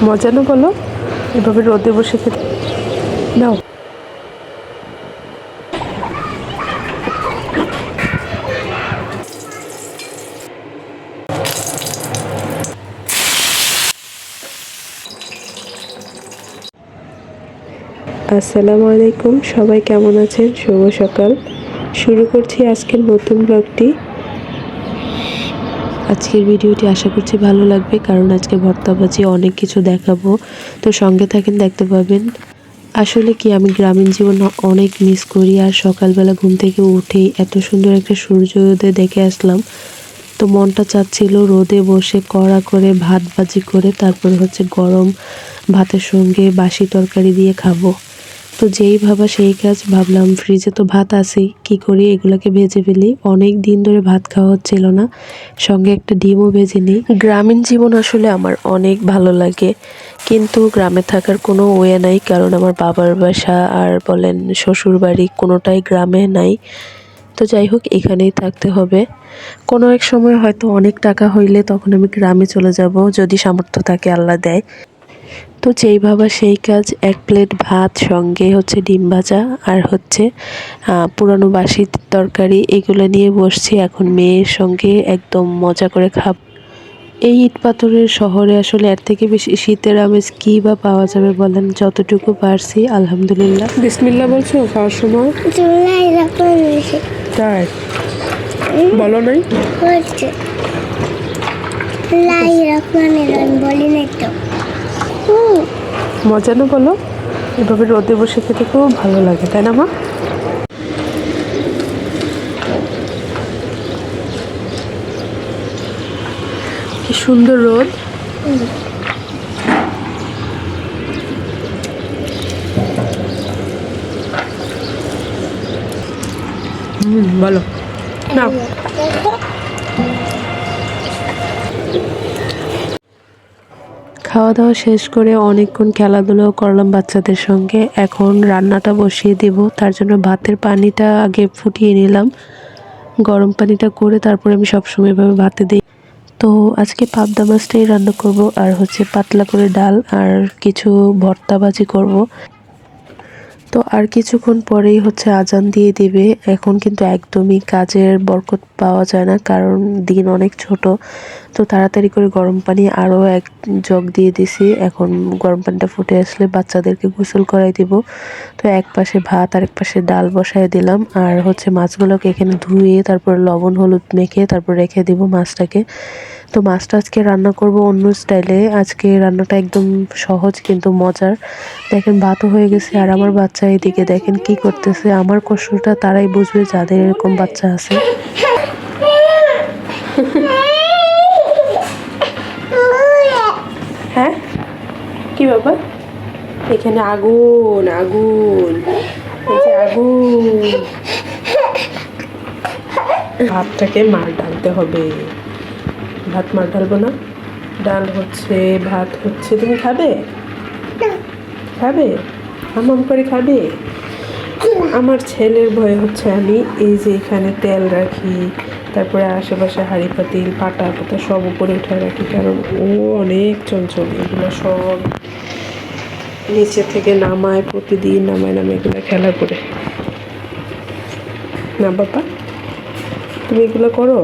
মজা না বলো, এভাবে রোদে বসে খেতে। নাও। আসসালামু আলাইকুম, সবাই কেমন আছেন? শুভ সকাল। শুরু করছি আজকের নতুন ব্লগটি। আজকের ভিডিওটি আশা করছি ভালো লাগবে, কারণ আজকে ভর্তাবাজি অনেক কিছু দেখাবো। তো সঙ্গে থাকেন, দেখতে পাবেন। আসলে কি, আমি গ্রামীণ জীবন অনেক মিস করি। আর সকালবেলা ঘুম থেকে উঠেই এত সুন্দর একটা সূর্যোদয় দেখে আসলাম। তো মনটা চাচ্ছিল রোদে বসে কড়া করে ভাত ভাজি করে তারপরে গরম ভাতের সঙ্গে বাসি তরকারি দিয়ে খাবো। তো যেই ভাবা সেই কাজ, ভাবলাম ফ্রিজে তো ভাত আছেই, কি করি এগুলোকে ভেজে ফেলি। অনেক দিন ধরে ভাত খাওয়া হচ্ছিল না, সঙ্গে একটা ডিমও ভেজে নিই। গ্রামীণ জীবন আসলে আমার অনেক ভালো লাগে, কিন্তু গ্রামে থাকার কোনো ওয়ে নাই, কারণ আমার বাবার বাসা আর বলেন শ্বশুর বাড়ি কোনোটাই গ্রামে নাই। তো যাই হোক, এখানেই থাকতে হবে। কোনো এক সময় হয়তো অনেক টাকা হইলে তখন আমি গ্রামে চলে যাব, যদি সামর্থ্য থাকে, আল্লাহ দেয়। তো যেই ভাবা সেই কাজ, এক প্লেট ভাত সঙ্গে ডিম ভাজা আর পুরানো বাসি তরকারি, এগুলো নিয়ে বসছি এখন মেয়ের সঙ্গে একদম মজা করে খাব। এই ইট পাথরের শহরে আসলে এর থেকে বেশি শীতের আমেজ কী বা পাওয়া যাবে বলেন। যতটুকু পারছি আলহামদুলিল্লাহ। বিসমিল্লাহ বলছো খাওয়ার সময়? তাই বলো নাই? মজা না বলো, এভাবে রোদে বসে খেতে খুব ভালো লাগে, তাই না মা? কি সুন্দর রোদ। বলো না। খাওয়া দাওয়া শেষ করে অনেকক্ষণ খেলাধুলাও করলাম বাচ্চাদের সঙ্গে। এখন রান্নাটা বসিয়ে দেব, তার জন্য ভাতের পানিটা আগে ফুটিয়ে নিলাম। গরম পানিটা করে তারপরে আমি সবসময় এভাবে ভাতে দিই। তো আজকে পাবদা মাছটাই রান্না করব, আর পাতলা করে ডাল আর কিছু ভর্তা ভাজি করব। তো আর কিছুক্ষণ পরেই আজান দিয়ে দিবে। এখন কিন্তু একদমই কাজের বরকত পাওয়া যায় না, কারণ দিন অনেক ছোট। তো তাড়াতাড়ি করে গরম পানি আরও এক জগ দিয়ে দিছি। এখন গরম পানিটা ফুটে আসলে বাচ্চাদেরকে গোসল করাই দিব। তো এক পাশে ভাত আর এক পাশে ডাল বসায় দিলাম, আর মাছগুলোকে এখানে ধুয়ে তারপর লবণ হলুদ মেখে তারপর রেখে দিব মাছটাকে। তো মাছটা আজকে রান্না করব অন্য স্টাইলে। আজকে রান্নাটা একদম সহজ কিন্তু মজার। দেখেন ভাতও হয়ে গেছে, আর আমার বাচ্চা এদিকে দেখেন কি করতেছে। আমার কষ্টটা তারাই বুঝবে যাদের এরকম বাচ্চা আছে। হ্যাঁ, কি বাবা? এখানে আগুন আগুন, আগুন। ভাতটাকে মার ঢালতে হবে। ভাত মার ঢালবো না, ডাল ভাত তুমি খাবে? খাবে? হামাম করে খাবে? আমার ছেলের ভয়ে আমি এই যে এখানে তেল রাখি, তারপরে আশেপাশে হাঁড়ি পাতিল পাটা পাতা সব উপরে উঠে রাখি, কারণ ও অনেক চঞ্চল। এগুলো সব নিচে থেকে নামায়, প্রতিদিন নামায় এগুলো খেলা করে। না বাবা, তুমি এগুলো করো?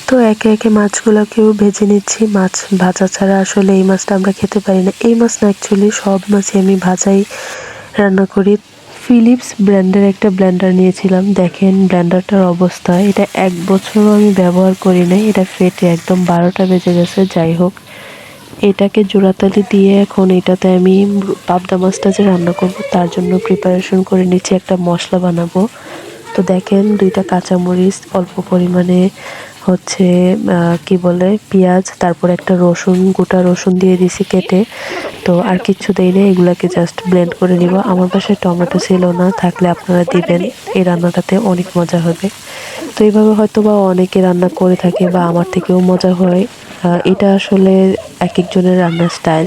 তো একে একে মাছগুলোকেও ভেজে নিচ্ছি। মাছ ভাজা ছাড়া আসলে এই মাছটা আমরা খেতে পারি না। এই মাছ না, অ্যাকচুয়ালি সব মাছই আমি ভাজাই রান্না করি। ফিলিপস ব্র্যান্ডের একটা ব্লেন্ডার নিয়েছিলাম। দেখেন ব্লেন্ডারটার অবস্থা, এটা 1 বছরও আমি ব্যবহার করি নাই, এটা ফেটে একদম 12টা বেজে গেছে। যাই হোক, এটাকে জোড়াতালি দিয়ে এখন এটাতে আমি পাবদা মাছটা যে রান্না করব তার জন্য প্রিপারেশন করে নিচ্ছি, একটা মশলা বানাবো। তো দেখেন 2টা কাঁচামরিচ, অল্প পরিমাণে কি বলে পেঁয়াজ, তারপর একটা রসুন, গোটা রসুন দিয়ে দিছি কেটে। তো আর কিচ্ছু দেই না, এগুলাকে জাস্ট ব্লেন্ড করে নিব। আমার বাসায় টমেটো ছিল না, থাকলে আপনারা দিবেন, এই রান্নাটাতে অনেক মজা হবে। তো এইভাবে হয়তো বা অনেকে রান্না করে থাকে বা আমার থেকেও মজা হয়। এটা আসলে এক একজনের রান্নার স্টাইল।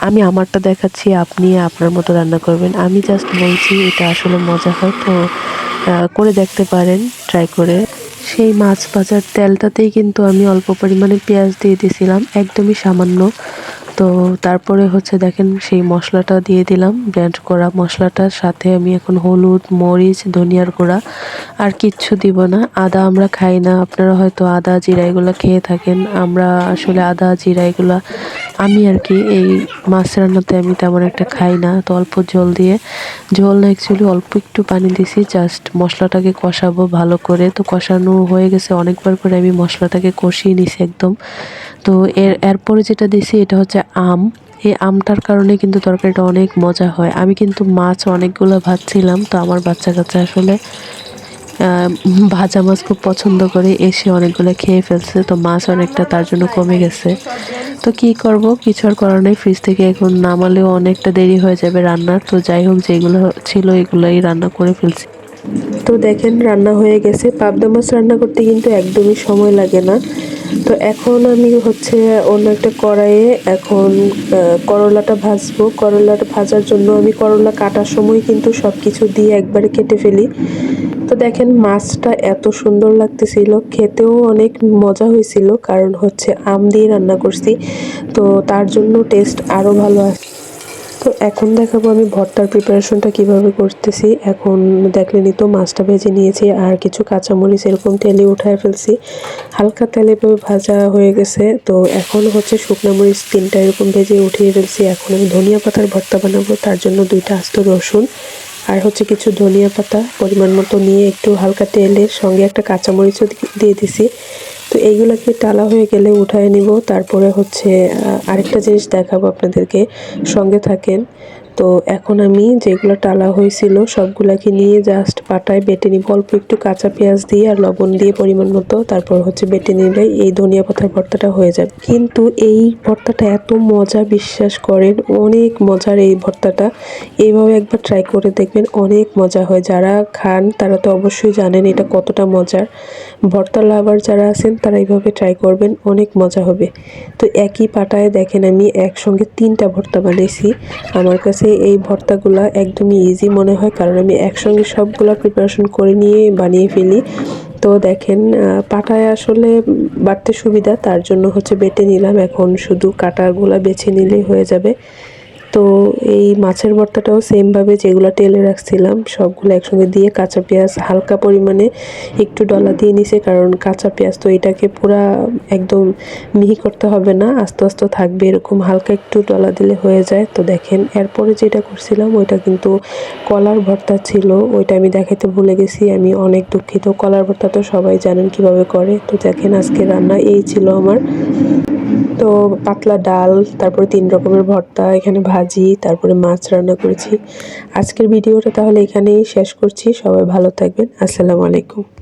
আমি আমারটা দেখাচ্ছি, আপনি আপনার মতো রান্না করবেন। আমি জাস্ট বলছি এটা আসলে মজা হয়, তো করে দেখতে পারেন ট্রাই করে। সেই মাছ ভাজার তেলটাতেই কিন্তু আমি অল্প পরিমাণে পেঁয়াজ দিয়ে দিয়েছিলাম, একদমই সামান্য। তো তারপরে হচ্ছে দেখেন সেই মশলাটা দিয়ে দিলাম, ব্লেন্ড করা মশলাটার সাথে আমি এখন হলুদ, মরিচ, ধনিয়ার গুঁড়া আর কিচ্ছু দিব না। আদা আমরা খাই না, আপনারা হয়তো আদা জিরা এগুলো খেয়ে থাকেন, আমরা আসলে আদা জিরা এগুলা আমি আর কি এই মাছ রান্নাতে আমি তেমন একটা খাই না। তো অল্প ঝোল দিয়ে, ঝোল না অ্যাকচুয়ালি অল্প একটু পানি দিছি, জাস্ট মশলাটাকে কষাবো ভালো করে। তো কষানো হয়ে গেছে, অনেকবার করে আমি মশলাটাকে কষিয়ে নিছি একদম। তো এরপরে যেটা দিছি এটা হচ্ছে আম। এই আমটার কারণে কিন্তু তরকারিটা অনেক মজা হয়। আমি কিন্তু মাছ অনেকগুলো ভাজছিলাম, তো আমার বাচ্চা কাচ্চা আসলে ভাজা মাছ খুব পছন্দ করে, এসে অনেকগুলো খেয়ে ফেলছে, তো মাছ অনেকটা তার জন্য কমে গেছে। তো কি করব, কিছু আর করার নেই, ফ্রিজ থেকে এখন নামালেও অনেকটা দেরি হয়ে যাবে রান্নার। তো যাই হোক, যেগুলো ছিল এগুলোই রান্না করে ফেলছি। তো দেখেন রান্না হয়ে গেছে। পাবদা মাছ রান্না করতে কিন্তু একদমই সময় লাগে না। তো এখন আমি হচ্ছে অন্য একটা কড়াইয়ে এখন করলাটা ভাজবো। করলাটা ভাজার জন্য আমি করলা কাটার সময় কিন্তু সব কিছু দিয়ে একবারে কেটে ফেলি। তো দেখেন মাছটা এত সুন্দর লাগতেছিল, খেতেও অনেক মজা হয়েছিল, কারণ হচ্ছে আম দিয়ে রান্না করছি, তো তার জন্য টেস্ট আরও ভালো আসে। তো এখন দেখাবো আমি ভর্তার প্রিপারেশনটা কিভাবে করতেছি। এখন দেখলেনই তো, মাছটা ভেজে নিয়েছি আর কিছু কাঁচামরিচ এরকম তেলে উঠায় ফেলছি, হালকা তেলে ভাজা হয়ে গেছে। তো এখন হচ্ছে শুকনো মরিচ 3টা এরকম ভেজে উঠিয়ে ফেলছি। এখন আমি ধনিয়া পাতার ভর্তা বানাবো, তার জন্য 2টা আস্ত রসুন আর হচ্ছে কিছু ধনিয়া পাতা পরিমাণ মতো নিয়ে একটু হালকা তেলের সঙ্গে একটা কাঁচামরিচও দিয়ে দিছি। তো এইগুলোকে টালা হয়ে গেলে উঠায় নিব। তারপরে হচ্ছে আরেকটা জিনিস দেখাবো আপনাদেরকে, সঙ্গে থাকেন। তো এখন আমি যেগুলো টালা হয়েছিল সবগুলাকে নিয়ে জাস্ট পাটায় বেটে নিব, অল্প একটু কাঁচা পেঁয়াজ দিয়ে আর লবণ দিয়ে পরিমাণ মতো। তারপর হচ্ছে বেটে নিলে এই ধনিয়া পাতার ভর্তাটা হয়ে যাবে। কিন্তু এই ভর্তাটা এত মজা, বিশ্বাস করেন অনেক মজার এই ভর্তাটা। এইভাবে একবার ট্রাই করে দেখবেন, অনেক মজা হয়। যারা খান তারা তো অবশ্যই জানেন এটা কতটা মজার। ভর্তা লাভার যারা আছেন তারা এইভাবে ট্রাই করবেন, অনেক মজা হবে। তো একই পাটায় দেখেন আমি একসঙ্গে 3টা ভর্তা বানিয়েছি। আমার কাছে এই ভর্তাগুলা একদমই ইজি মনে হয়, কারণ আমি একসঙ্গে সবগুলা প্রিপারেশন করে নিয়ে বানিয়ে ফেলি। তো দেখেন পাটায় আসলে বাটতে সুবিধা, তার জন্য হচ্ছে বেটে নিলাম। এখন শুধু কাটাগুলা বেছে নিলেই হয়ে যাবে। তো এই মাছের ভর্তাটাও সেমভাবে যেগুলো তেলে রাখছিলাম সবগুলো একসঙ্গে দিয়ে কাঁচা পেঁয়াজ হালকা পরিমাণে একটু ডলা দিয়ে নিছে, কারণ কাঁচা পেঁয়াজ তো এটাকে পুরা একদম মিহি করতে হবে না, আস্তে আস্তে থাকবে, এরকম হালকা একটু ডলা দিলে হয়ে যায়। তো দেখেন এরপরে যেটা করছিলাম ওইটা কিন্তু কলার ভর্তা ছিল, ওইটা আমি দেখাতে ভুলে গেছি, আমি অনেক দুঃখিত। কলার ভর্তা তো সবাই জানেন কিভাবে করে। তো দেখেন আজকে রান্না এই ছিল আমার। তো পাতলা ডাল, তারপরে 3 রকমের ভর্তা, এখানে ভাজি, তারপরে মাছ রান্না করেছি। আজকের ভিডিওটা তাহলে এখানেই শেষ করছি। সবাই ভালো থাকবেন। আসসালামু আলাইকুম।